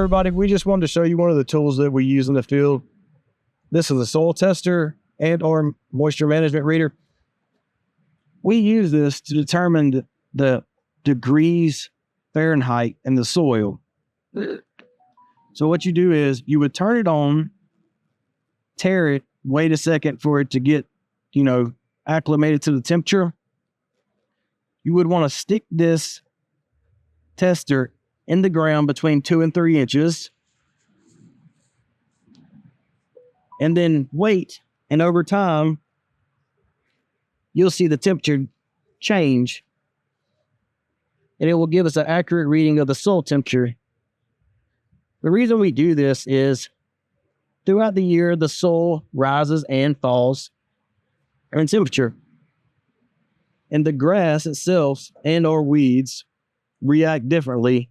everybody, we just wanted to show you one of the tools that we use in the field. This is a soil tester and or moisture management reader. We use this to determine the degrees Fahrenheit in the soil. So what you do is you would turn it on, tare it, wait a second for it to get, acclimated to the temperature. You would want to stick this tester in the ground between 2 and 3 inches, and then wait. And over time, you'll see the temperature change, and it will give us an accurate reading of the soil temperature. The reason we do this is throughout the year, the soil rises and falls in temperature, and the grass itself and or weeds react differently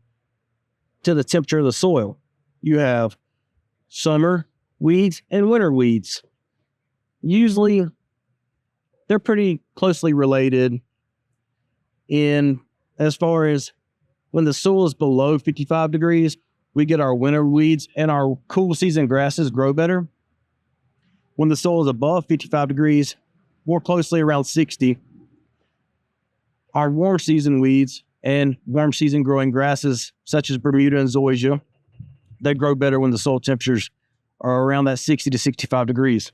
to the temperature of the soil. You have summer weeds and winter weeds. Usually, they're pretty closely related in as far as when the soil is below 55 degrees, we get our winter weeds and our cool season grasses grow better. When the soil is above 55 degrees, more closely around 60, our warm season weeds and warm season growing grasses, such as Bermuda and zoysia, they grow better when the soil temperatures are around that 60 to 65 degrees.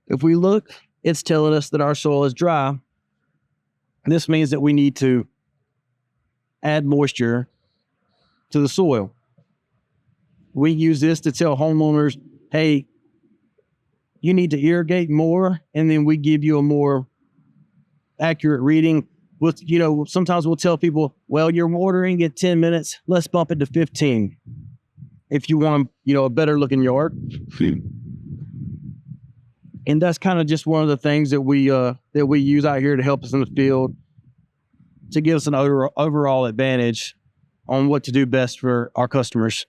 If we look, it's telling us that our soil is dry. This means that we need to add moisture to the soil. We use this to tell homeowners, hey, you need to irrigate more, and then we give you a more accurate reading. Sometimes we'll tell people, well, you're watering at 10 minutes. Let's bump it to 15 if you want, a better looking yard. And that's kind of just one of the things that we use out here to help us in the field to give us an overall advantage on what to do best for our customers.